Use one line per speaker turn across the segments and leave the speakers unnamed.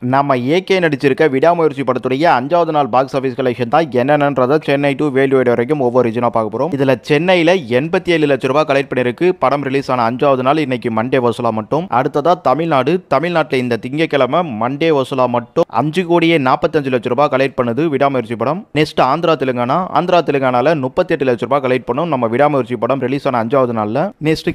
நம்ம ஏகே நடிச்சிருக்க விடாமுயற்சி படத்துடைய 5வது நாள் பாக்ஸ் ஆஃபீஸ் கலெக்ஷன் தான் என்னன்றத சென்னை டு வேர்ல்டு வைட் வரைக்கும் ஒவ்வொரு ரீஜனாக பார்க்க போகிறோம். இதில் சென்னையில் 87 லட்ச ரூபாய் கலெக்ட் பண்ணியிருக்கு. படம் ரிலீஸ் ஆன 5வது நாள் இன்னைக்கு மண்டே வசூலா மட்டும். அடுத்ததா தமிழ்நாட்டில் இந்த திங்கட்கிழமை மண்டே வசூலா மட்டும் 5,45 லட்ச ரூபாய் கலெக்ட் பண்ணுது விடாமுயற்சி படம். நெக்ஸ்ட் ஆந்திரா தெலுங்கானால 38 லட்ச ரூபாய் கலெக்ட் பண்ணும் நம்ம விடாமுயற்சி படம் ரிலீஸ் ஆன 5வது நாள்ல. நெக்ஸ்ட்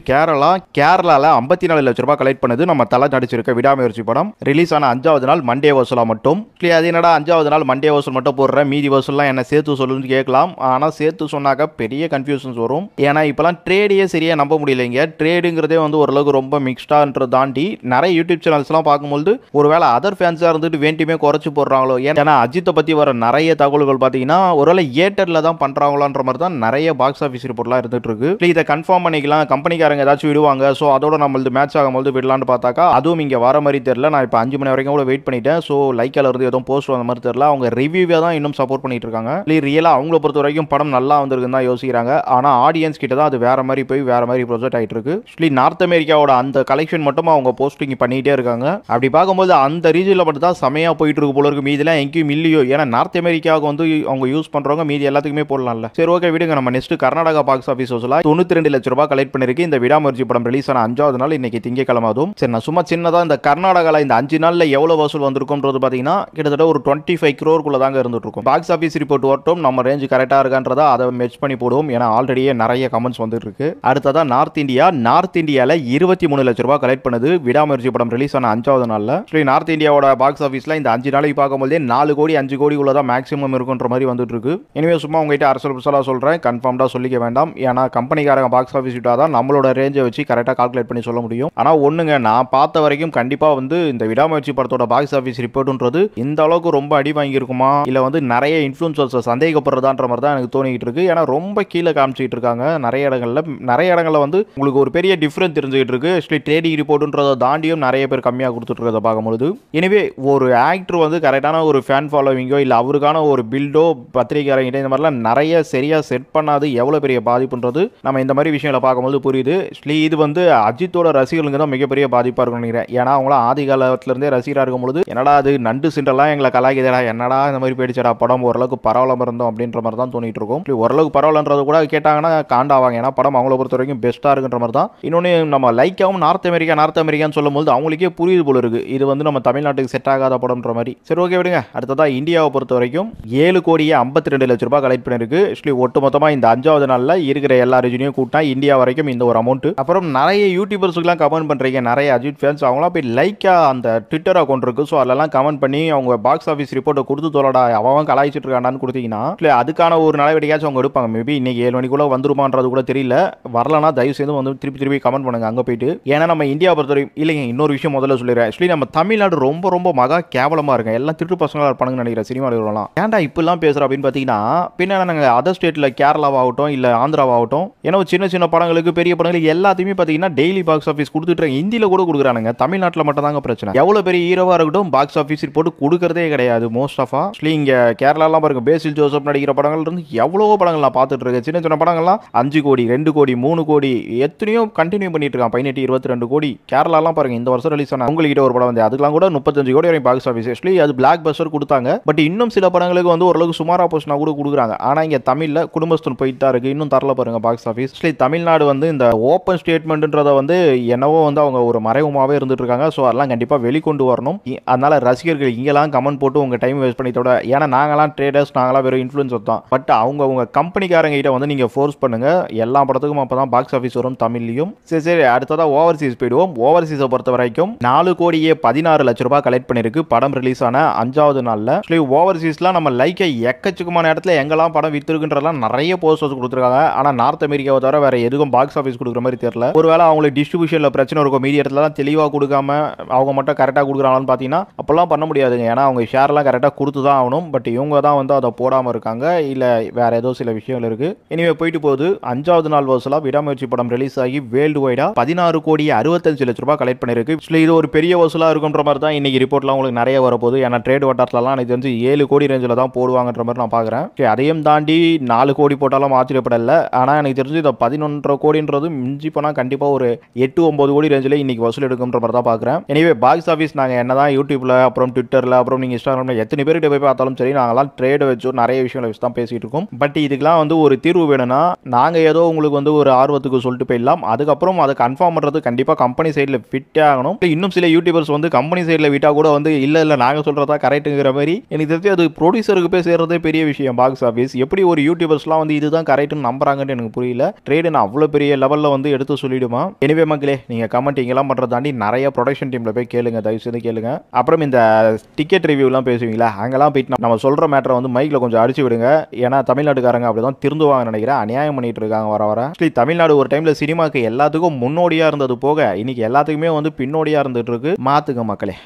கேரளால 54 லட்ச ரூபாய் கலெக்ட் பண்ணுது நம்ம தலை நடிச்சிருக்க விடாமுயற்சி படம் ரிலீஸ் ஆன 5வது நாள் மண்டே வசூலா மட்டும். அது என்னடா 5வது நாள் மண்டே வசூல் மட்டும் போடுற, மீதி வசூல்லாம் என்ன சேர்த்து சொல்லுன்னு கேட்கலாம். ஆனால் சேர்த்து சொன்னாக்க பெரிய கன்ஃபியூஷன்ஸ் வரும். ஏன்னா இப்போலாம் ட்ரேடையே சரியாக நம்ப முடியலைங்க. ட்ரேடுங்கிறதே வந்து ஓரளவுக்கு ரொம்ப மிக்ஸ்டான்றதை தாண்டி நிறைய யூடியூப் சேனல்ஸ்லாம் பார்க்கும்போது ஒருவேளை அதர் ஃபேன்ஸாக இருந்துட்டு வேண்டியுமே குறைச்சி போடுறாங்களோ. ஏன்னா அஜித்தை பற்றி வர நிறைய தகவல்கள் பார்த்தீங்கன்னா ஒருவேளை ஏட்டரில் தான் பண்ணுறாங்களான்ற மாதிரி தான் நிறைய பாக்ஸ் ஆஃபீஸ் ரிப்போர்ட்லாம் இருந்துட்டு இருக்கு. இதை கன்ஃபார்ம் பண்ணிக்கலாம், கம்பெனிக்காரங்க ஏதாச்சும் விடுவாங்க. ஸோ அதோட நம்மளது மேட்ச் ஆகும்போது விடலான்னு பார்த்தாக்கா அதுவும் இங்கே வர மாதிரி தெரியல. நான் இப்போ 5 மணி வரைக்கும் கூட வெயிட் பண்ணிட்டேன். ஸோ லைக்கால இருந்து எதுவும் போஸ்ட் வந்த மாதிரி தெரியல. அவங்க ரிவ்யூவே தான் இன்னும் சப்போர்ட் பண்ணிட்டு இருக்காங்க. ரியலாக அவங்கள பொறுத்த வரைக்கும் படம் நல்லா வந்திருக்குன்னு தான் யோசிக்கிறாங்க. ஆனால் ஆடியன்ஸ் கிட்ட தான் அது வேற மாதிரி போய் வேற மாதிரி ப்ரொஜெக்ட் ஆகிட்டு இருக்கு. நார்த் அமெரிக்காவோட அந்த கலெக்ஷன் மட்டும் அவங்க போஸ்டிங் பண்ணிட்டே இருக்காங்க. அப்படி பார்க்கும்போது அந்த ரீஜனில் மட்டும் தான் செமையாக போயிட்டு இருக்கு போல இருக்கு. மீதிலாம் எங்கேயும் இல்லையோ. ஏன்னா நார்த் அமெரிக்காவுக்கு வந்து அவங்க யூஸ் பண்றவங்க மீதி எல்லாத்துக்குமே போடலாம்ல. சரி ஓகே விடுங்க. நம்ம நெக்ஸ்ட் கர்நாடகா பாக்ஸ் ஆஃபீஸ் வசூலா 92 லட்ச ரூபாய் கலெக்ட் பண்ணிருக்கு. இந்த விடாமுயற்சி படம் ரிலீஸ் ஆன 5வது நாள் இன்னைக்கு திங்கட்கிழமை. அதுவும் சரி, நான் சும்மா சின்னதாக இந்த கர்நாடகாவில் இந்த 5 நாளில் எவ்வளோ வசூல் வந்திருக்கும்ன்றது பார்த்தீங்கன்னா கிட்டத்தட்ட ஒரு 25 crore தாங்க இருந்துட்டு இருக்கும். பாக்ஸ் ஆஃபீஸ் ரிப்போர்ட் வரட்டும், நம்ம ரேஞ்ச் கரெக்டாக இருக்கான்றதா அதை மெச் பண்ணி போடுவோம். ஏன்னா ஆல்ரெடியே நிறைய கமெண்ட்ஸ் வந்துட்டு இருக்கு. அடுத்ததான் நார்த் இந்தியாவில் 23 லட்ச ரூபாய் கலெக்ட் பண்ணுது விடாமுயற்சி படம் ரிலீஸ் ஆன 5வது நாள்ல. நார்த் இந்தியாவோட பாக்ஸ் ஆஃபீஸ்ல இந்த 5 நாளைக்கு பார்க்கும்போதே 4 கோடி 5 கோடி உள்ளதான் மேக்ஸிமம் இருக்குன்ற மாதிரி வந்துட்டு இருக்கு. எனவே சும்மா உங்ககிட்ட அரசலாக சொல்றேன், கன்ஃபார்ம்டா சொல்லிக்க வேண்டாம். ஏன்னா கம்பெனிக்காரங்க பாக்ஸ் ஆஃபீஸ் விட்டா தான் நம்மளோட ரேஞ்சை வச்சு கரெக்டாக கால்குலேட் பண்ணி சொல்ல முடியும். ஆனால் ஒண்ணுங்க, நான் பார்த்த வரைக்கும் கண்டிப்பா வந்து இந்த விடாமுயற்சி படத்தோட பாக்ஸ் ஆஃபீஸ் ரிப்போர்ட்ன்றது இந்த அளவுக்கு ரொம்ப அடி வாங்கியிருக்குமா இல்ல வந்து நிறைய இன்ஃப்ளூயன்சர்ஸ் சந்தேகப்படுறதான்ற மாதிரி தான் எனக்கு தோணிக்கிட்டு இருக்கு. ஏன்னா ரொம்ப கீழே காமிச்சிட்டு இருக்காங்க நிறைய இடங்கள்ல வந்து உங்களுக்கு ஒரு பெரிய டிஃபரன்ஸ் தெரிஞ்சுக்கிட்டு இருக்கு. ட்ரேடிங் ரிப்போர்ட்ன்றதை தாண்டியும் நிறைய பேர் கம்மியாக கொடுத்துட்டு இருக்கிறத பார்க்கும்போது, எனவே ஒரு ஆக்டர் வந்து கரெக்டான ஒரு ஃபேன் ஃபாலோவிங்கோ இல்ல அவருக்கான ஒரு பில்டோ பத்திரிகையாளர்கிட்ட இந்த மாதிரிலாம் நிறைய சரியா செட் பண்ணாது எவ்வளவு பெரிய பாதிப்புன்றது நம்ம இந்த மாதிரி விஷயங்களை பார்க்கும்போது புரியுது. இது வந்து அஜித்தோட ரசிகர்களுக்கு தான் மிகப்பெரிய பாதிப்பா இருக்கும்னு நினைக்கிறேன். ஏன்னா அவங்களாம் ஆதி காலத்துல இருந்தே ரசிகராக இருக்கும்போது என்னடா அது நண்டு சிண்டெல்லாம் எங்களை கலாய்க்குதடா, என்னடா இந்த மாதிரி போயிடுச்சடா படம் ஓரளவுக்கு பரவாயில்லாம இருந்தோம் அப்படின்ற மாதிரி தான் தோணிட்டு இருக்கும். ஓரளவுக்கு பரவாயில்லன்றது கூட கேட்டாங்கன்னா காண்டாவாங்க. ஏன்னா படம் அவங்கள பொறுத்த வரைக்கும் பெஸ்டா இருக்குன்ற மாதிரி தான். இன்னொன்று நம்ம லைக்காவும் நார்த் அமெரிக்கான்னு சொல்லும்போது அவங்களுக்கே புரியுது போல இருக்கு இது வந்து நம்ம தமிழ்நாட்டுக்கு செட் ஆகாத படம்ன்ற மாதிரி. சரி ஓகே விடுங்க. அடுத்ததா இந்தியாவை பொறுத்த வரைக்கும் 7,52 லட்ச ரூபாய் கலெக்ட் பண்ணிருக்கு. ஒட்டு மொத்தமா இந்த 5வது நாள்ல இருக்கிற எல்லா ரீஜனையும் கூட்டா இந்தியா வரைக்கும் இந்த ஒரு அமௌண்ட். அப்புறம் நிறைய யூடியூபர்ஸ்க்குலாம் கமெண்ட் பண்றீங்க, நிறைய அஜித் ஃபேன்ஸ் அவங்களாம் போய் லைக்கா அந்த ட்விட்டர் அக்கௌண்ட் இருக்கு. ஸோ அதெல்லாம் கமெண்ட் பண்ணி அவங்க பாக்ஸ் ஆஃபீஸ் ரிப்போர்ட்டை கொடுத்து தோலடா அவன் கலாய்ச்சிட்டு இருக்கான்னு கொடுத்தீங்கன்னா அதுக்கான ஒரு நடவடிக்கையாச்சும் அவங்க எடுப்பாங்க. மேபி இன்னைக்கு 7 மணிக்குள்ள வந்துருமான்றது கூட தெரியல. வரலன்னா தயவு செய்து வந்து திருப்பி கமெண்ட் பண்ணுங்க அங்கே போயிட்டு. ஏன்னா நம்ம இந்தியா பொறுத்தவரைக்கும் இல்லைங்க. இன்னொரு விஷயம் முதல்ல சொல்லிடுறேன். நம்ம தமிழ்நாடு ரொம்ப மகா கேவலமா இருக்கு. எல்லாம் திருட்டு பசங்களா இருப்பானுங்கன்னு நினைக்கிறேன் சினிமாவில். ஏன்டா இப்பெல்லாம் பேசுற அப்படின்னு பார்த்தீங்கன்னா பின்னா நாங்கள் அதர் ஸ்டேட்ல கேரளாவாகட்டும் இல்ல ஆந்திராவாகட்டும் ஏன்னா சின்ன படங்களுக்கு பெரிய படங்களுக்கு எல்லாத்தையுமே பார்த்தீங்கன்னா டெய்லி பாக்ஸ் ஆஃபீஸ் கொடுத்துட்டு ஹிந்தியில கூட கொடுக்குறானுங்க. தமிழ்நாட்டில் மட்டும் தாங்க பிரச்சனை. எவ்வளவு பெரிய ஹீரோவா இருக்கட்டும் பாக்ஸ் ஆஃபீஸ் ரிப்போர்ட் கொடுக்கறதே கிடையாது மோஸ்ட் ஆஃப். இங்க கேரளாலாம் பாருங்க, பேசில் ஜோசப் நடிக்கிற படங்கள் இருந்து எவ்வளவோ படங்கள் நான் பார்த்துட்டு இருக்கேன். சின்ன படங்கள்லாம் 5 கோடி 2 கோடி 3 கோடி எத்தனையோ கண்டினியூ பண்ணிட்டு இருக்கான். 18 22 கோடி. கேரளாலாம் பாருங்க இந்த வருஷம் ரிலீஸ் ஆன உங்ககிட்ட ஒரு படம் வந்து அதுக்கெல்லாம் கூட 35 கோடி வரைக்கும் பாக்ஸ் ஆஃபீஸ். அது பிளாக் பஸ்டர் கொடுத்தாங்க. பட் இன்னும் சில படங்களுக்கு வந்து ஓரளவுக்கு சுமாரா போஸ்ட்னா கூட கொடுக்குறாங்க. ஆனா இங்க தமிழ்ல குடும்பஸ்தன் போயிட்டு தான் இருக்கு. இன்னும் தரல பாருங்க பாக்ஸ் ஆஃபீஸ். தமிழ்நாடு வந்து இந்த ஓப்பன் ஸ்டேட்மெண்ட்ன்றத வந்து என்னவோ வந்து அவங்க ஒரு மறைமுகமாவே இருந்துட்டு இருக்காங்க. ஸோ அதெல்லாம் கண்டிப்பா வெளிக்கொண்டு வரணும். அதனால ரசிகர்கள் இங்கெல்லாம் கமெண்ட் போட்டு உங்க டைம் வேஸ்ட் பண்ணித்தோட, ஏன்னா நாங்களாம் ட்ரேடர்ஸ், நாங்களாம் வெறும் இன்ஃப்ளூயன்சர் தான். பட் அவங்க கம்பெனிக்காரங்க கிட்ட வந்து நீங்க ஃபோர்ஸ் பண்ணுங்க. எல்லா படத்துக்கும் அப்பதான் பாக்ஸ் ஆஃபீஸ் வரும் தமிழ்லையும். சரி அடுத்ததா ஓவர்சீஸ் போயிடுவோம். ஓவர்சீஸை பொறுத்த வரைக்கும் 4,16 லட்ச ரூபாய் கலெக்ட் பண்ணிருக்கு படம் ரிலீஸ் ஆன 5வது நாள்ல. ஓவர்சீஸ்லாம் நம்ம லைக்கை எக்கச்சக்கமான இடத்துல எங்கெல்லாம் படம் வித்துருக்குன்றதெல்லாம் நிறைய போஸ்டர்ஸ் கொடுத்துருக்காங்க. ஆனா நார்த் அமெரிக்காவை தவிர வேற எதுக்கும் பாக்ஸ் ஆஃபீஸ் கொடுக்குற மாதிரி தெரியல. ஒருவேளை அவங்களுக்கு டிஸ்ட்ரிபியூஷன்ல பிரச்சனை இருக்கும். மீதி இடத்துல தான் தெளிவா கொடுக்காம அவங்க மட்டும் கரெக்டாக கொடுக்குறாங்கன்னு பார்த்தீங்கன்னா அப்பெல்லாம் பண்ண முடியாதுங்க. ஏன்னா அவங்க ஷேர்லாம் கரெக்டாக கொடுத்து தான் ஆகணும். பட் இவங்க தான் வந்து அதை போடாமல் இருக்காங்க. இல்லை வேற ஏதோ சில விஷயங்கள் இருக்கு. இனிமே போயிட்டு போகுது. 5வது நாள் வசூலா விடாமுயற்சி படம் ரிலீஸ் ஆகி வேர்ல்டு வைடா 16,65 லட்ச ரூபாய் கலெக்ட் பண்ணிருக்கு. இது ஒரு பெரிய வசூலா இருக்குன்ற மாதிரி தான் இன்னைக்கு ரிப்போர்ட்லாம் உங்களுக்கு நிறைய வரப்போகுது. ஏன்னா ட்ரேட் வட்டாரத்துலலாம் எனக்கு தெரிஞ்சு 7 கோடி ரேஞ்சில் தான் போடுவாங்கன்ற மாதிரி நான் பார்க்குறேன். அதையும் தாண்டி 4 கோடி போட்டாலும் ஆச்சரியப்படல. ஆனால் எனக்கு தெரிஞ்சு இதை 11.5 கோடின்றது மிஞ்சி போனால் கண்டிப்பாக ஒரு 8-9 கோடி ரேஞ்சில் இன்னைக்கு வசூல் எடுக்கும்ன்ற மாதிரி தான் பார்க்குறேன். எனவே பாக்ஸ் ஆஃபீஸ் நாங்கள் என்னதான் யூடியூப்ல அப்புறம் ட்விட்டர்ல அப்புறம் நீங்க இன்ஸ்டாகிராம்ல எத்தனை பேர்கிட்ட போய் பார்த்தாலும் சரி நாங்களாம் ட்ரேட் வச்சு நிறைய விஷயங்களை வச்சு தான் பேசிட்டு இருக்கோம். பட் இதுக்கெல்லாம் வந்து ஒரு தீர்வு வேணும்னா நாங்க ஏதோ உங்களுக்கு வந்து ஒரு ஆர்வத்துக்கு சொல்லிட்டு போயிடலாம். அதுக்கப்புறம் அதை கன்ஃபார்ம் பண்றது கண்டிப்பா கம்பெனி சைடில் ஃபிட் ஆகணும். இன்னும் சில யூடியூபர்ஸ் வந்து கம்பெனி சைடில் விட்டா கூட வந்து இல்ல நாங்க சொல்றதா கரெக்ட்டுங்கிற மாதிரி எனக்கு தெரிஞ்சு அது ப்ரொடியூசருக்கு போய் சேர்றதே பெரிய விஷயம். பாக்ஸ் ஆஃபீஸ் எப்படி ஒரு யூடியூபர்ஸ்லாம் வந்து இதுதான் கரெக்ட்னு நம்புறாங்கன்னு எனக்கு புரியல. ட்ரேடு நான் அவ்வளோ பெரிய லெவலில் வந்து எடுத்து சொல்லிடுமா. எனிவே மக்களே, நீங்க கமெண்ட் இங்கெல்லாம் பண்றத தாண்டி நிறைய ப்ரொடக்ஷன் டீம்ல போய் கேளுங்க, தயவு செய்து கேளுங்க. அப்புறம் இந்த டிக்கெட் ரிவ்யூலாம் பேசுவீங்களா, அங்கெல்லாம் போயிட்டு நம்ம சொல்ற மேட்டரை வந்து மைக்ல கொஞ்சம் அடிச்சு விடுங்க. ஏன்னா தமிழ்நாட்டுக்காரங்க அப்படிதான் திருந்துவாங்க நினைக்கிறேன். அநியாயம் பண்ணிட்டு இருக்காங்க வர வர. தமிழ்நாடு ஒரு டைம்ல சினிமாக்கு எல்லாத்துக்கும் முன்னோடியா இருந்தது போக இன்னைக்கு எல்லாத்துக்குமே வந்து பின்னோடியா இருந்துட்டு இருக்கு. மாத்துங்க மக்களே.